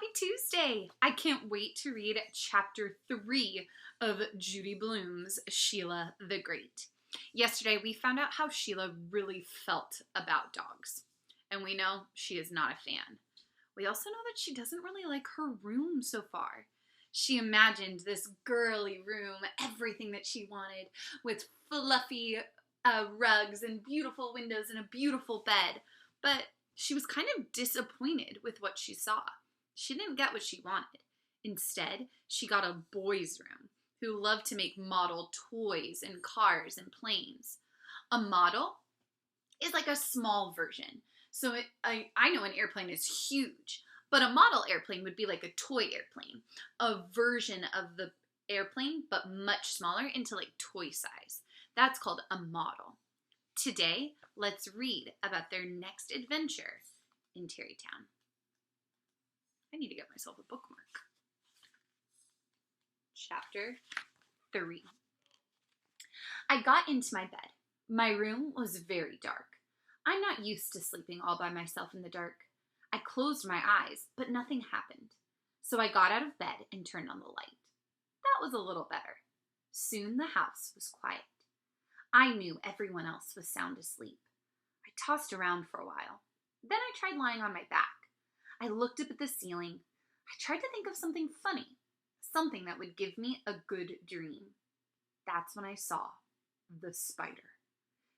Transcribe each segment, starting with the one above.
Happy Tuesday! I can't wait to read chapter 3 of Judy Blume's Sheila the Great. Yesterday we found out how Sheila really felt about dogs, and we know she is not a fan. We also know that she doesn't really like her room so far. She imagined this girly room, everything that she wanted, with fluffy rugs and beautiful windows and a beautiful bed, but she was kind of disappointed with what she saw. She didn't get what she wanted. Instead, she got a boy's room who loved to make model toys and cars and planes. A model is like a small version. So I know an airplane is huge, but a model airplane would be like a toy airplane, a version of the airplane, but much smaller into like toy size. That's called a model. Today, let's read about their next adventure in Terrytown. I need to get myself a bookmark. Chapter 3. I got into my bed. My room was very dark. I'm not used to sleeping all by myself in the dark. I closed my eyes, but nothing happened. So I got out of bed and turned on the light. That was a little better. Soon the house was quiet. I knew everyone else was sound asleep. I tossed around for a while. Then I tried lying on my back. I looked up at the ceiling. I tried to think of something funny, something that would give me a good dream. That's when I saw the spider.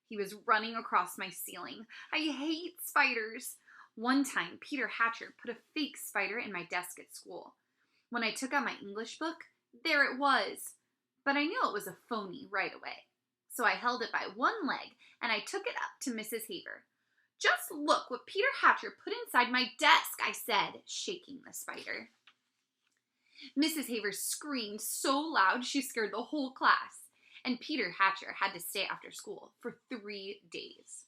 He was running across my ceiling. I hate spiders. One time, Peter Hatcher put a fake spider in my desk at school. When I took out my English book, there it was. But I knew it was a phony right away. So I held it by one leg and I took it up to Mrs. Haver. "Just look what Peter Hatcher put inside my desk," I said, shaking the spider. Mrs. Haver screamed so loud she scared the whole class, and Peter Hatcher had to stay after school for 3 days.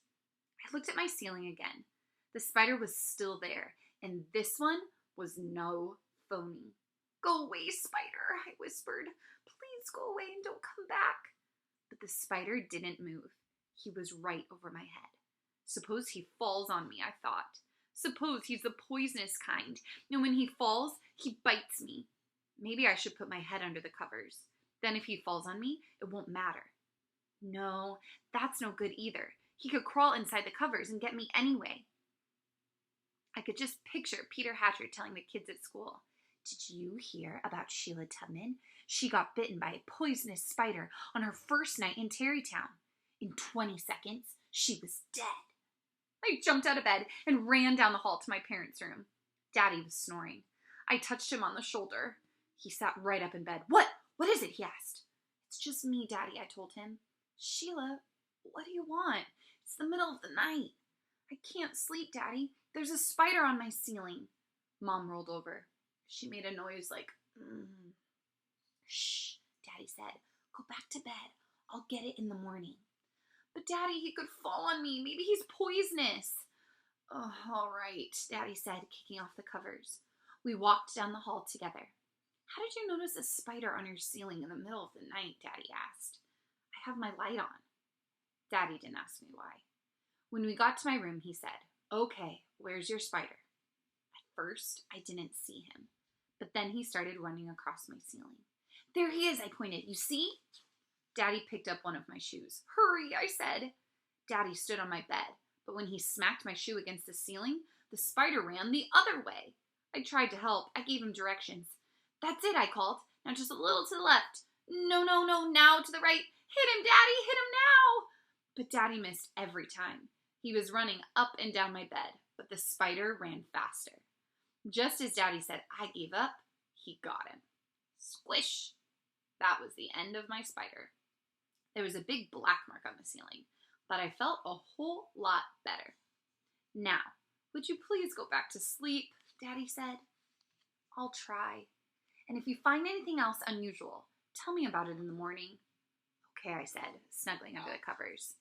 I looked at my ceiling again. The spider was still there, and this one was no phony. "Go away, spider," I whispered. "Please go away and don't come back." But the spider didn't move. He was right over my head. Suppose he falls on me, I thought. Suppose he's the poisonous kind, and when he falls, he bites me. Maybe I should put my head under the covers. Then if he falls on me, it won't matter. No, that's no good either. He could crawl inside the covers and get me anyway. I could just picture Peter Hatcher telling the kids at school, "Did you hear about Sheila Tubman? She got bitten by a poisonous spider on her first night in Terrytown. In 20 seconds, she was dead." I jumped out of bed and ran down the hall to my parents' room. Daddy was snoring. I touched him on the shoulder. He sat right up in bed. What is it?" he asked. "It's just me, Daddy," I told him. "Sheila, what do you want? It's the middle of the night." "I can't sleep, Daddy. There's a spider on my ceiling." Mom rolled over. She made a noise like, "Shh," Daddy said. "Go back to bed. I'll get it in the morning." "But Daddy, he could fall on me. Maybe he's poisonous." "Oh, all right," Daddy said, kicking off the covers. We walked down the hall together. "How did you notice a spider on your ceiling in the middle of the night?" Daddy asked. "I have my light on." Daddy didn't ask me why. When we got to my room, he said, "Okay, where's your spider?" At first, I didn't see him, but then he started running across my ceiling. "There he is," I pointed. "You see?" Daddy picked up one of my shoes. "Hurry," I said. Daddy stood on my bed, but when he smacked my shoe against the ceiling, the spider ran the other way. I tried to help. I gave him directions. "That's it," I called. "Now just a little to the left." No, now to the right." "Hit him, Daddy, hit him now." But Daddy missed every time. He was running up and down my bed, but the spider ran faster. Just as Daddy said I gave up, he got him. Squish! That was the end of my spider. There was a big black mark on the ceiling, but I felt a whole lot better. "Now, would you please go back to sleep?" Daddy said. "I'll try. And if you find anything else unusual, tell me about it in the morning." "Okay," I said, snuggling under the covers.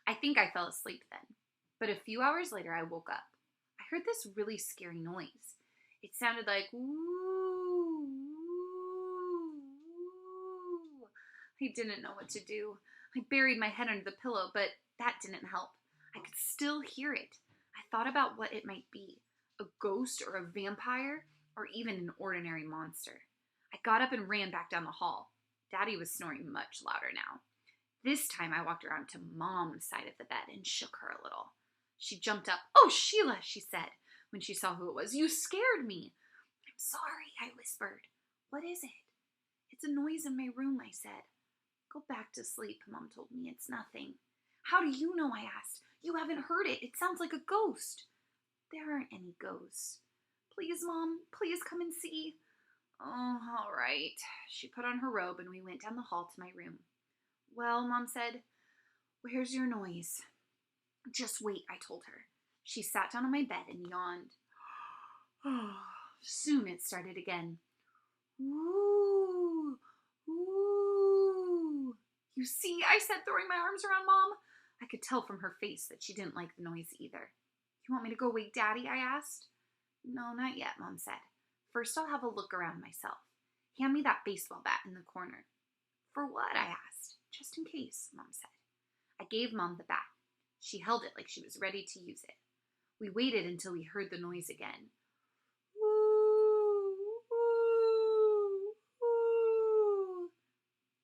I think I fell asleep then, but a few hours later I woke up. I heard this really scary noise. It sounded like woo, woo, woo. I didn't know what to do. I buried my head under the pillow, but that didn't help. I could still hear it. I thought about what it might be. A ghost or a vampire? or even an ordinary monster. I got up and ran back down the hall. Daddy was snoring much louder now. This time I walked around to Mom's side of the bed and shook her a little. She jumped up. "Oh, Sheila," she said when she saw who it was. "You scared me." "I'm sorry," I whispered. "What is it?" "It's a noise in my room," I said. "Go back to sleep," Mom told me. "It's nothing." "How do you know?" I asked. "You haven't heard it. It sounds like a ghost." "There aren't any ghosts." "Please, Mom, please come and see." "Oh, all right." She put on her robe and we went down the hall to my room. "Well," Mom said, "where's your noise?" "Just wait," I told her. She sat down on my bed and yawned. Soon it started again. "Ooh, ooh." "You see," I said, throwing my arms around Mom. I could tell from her face that she didn't like the noise either. "You want me to go wake Daddy?" I asked. "No, not yet," Mom said. "First I'll have a look around myself. Hand me that baseball bat in the corner." "For what?" I asked. "Just in case," Mom said. I gave Mom the bat. She held it like she was ready to use it. We waited until we heard the noise again. "Woo, woo, woo."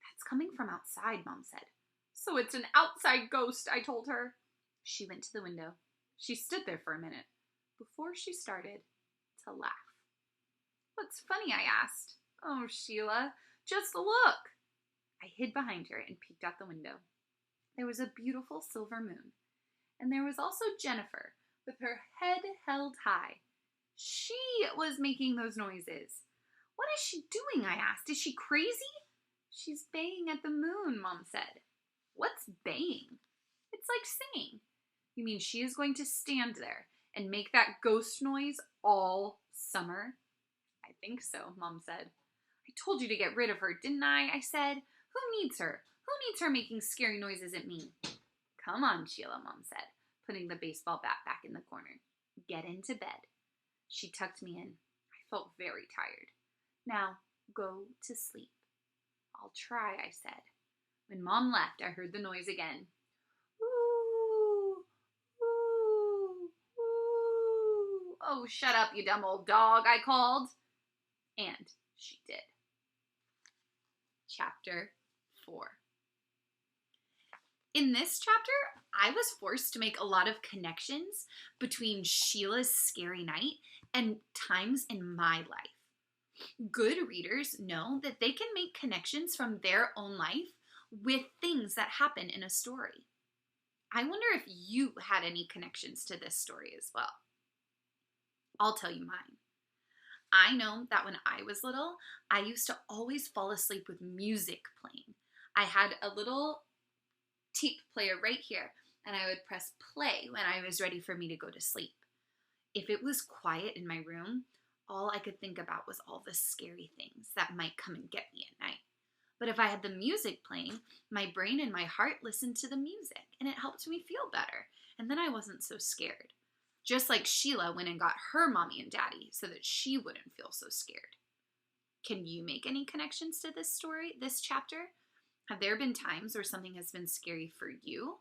"That's coming from outside," Mom said. "So it's an outside ghost," I told her. She went to the window. She stood there for a minute before she started to laugh. "What's funny?" I asked. "Oh, Sheila, just look." I hid behind her and peeked out the window. There was a beautiful silver moon, and there was also Jennifer with her head held high. She was making those noises. "What is she doing?" I asked. "Is she crazy?" "She's baying at the moon," Mom said. "What's baying?" "It's like singing." "You mean she is going to stand there and make that ghost noise all summer?" "I think so," Mom said. "I told you to get rid of her, didn't I?" I said. "Who needs her? Who needs her making scary noises at me?" "Come on, Sheila," Mom said, putting the baseball bat back in the corner. "Get into bed." She tucked me in. I felt very tired. "Now, go to sleep." "I'll try," I said. When Mom left, I heard the noise again. "Ooh, ooh, ooh." "Oh, shut up, you dumb old dog," I called. And she did. Chapter 4. In this chapter, I was forced to make a lot of connections between Sheila's scary night and times in my life. Good readers know that they can make connections from their own life with things that happen in a story. I wonder if you had any connections to this story as well. I'll tell you mine. I know that when I was little, I used to always fall asleep with music playing. I had a little tape player right here, and I would press play when I was ready for me to go to sleep. If it was quiet in my room, all I could think about was all the scary things that might come and get me at night. But if I had the music playing, my brain and my heart listened to the music, and it helped me feel better, and then I wasn't so scared. Just like Sheila went and got her mommy and daddy so that she wouldn't feel so scared. Can you make any connections to this story, this chapter? Have there been times where something has been scary for you?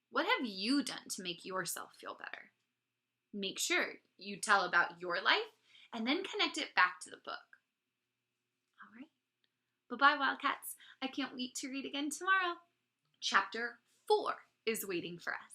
What have you done to make yourself feel better? Make sure you tell about your life and then connect it back to the book. All right. Bye-bye, Wildcats. I can't wait to read again tomorrow. Chapter 4 is waiting for us.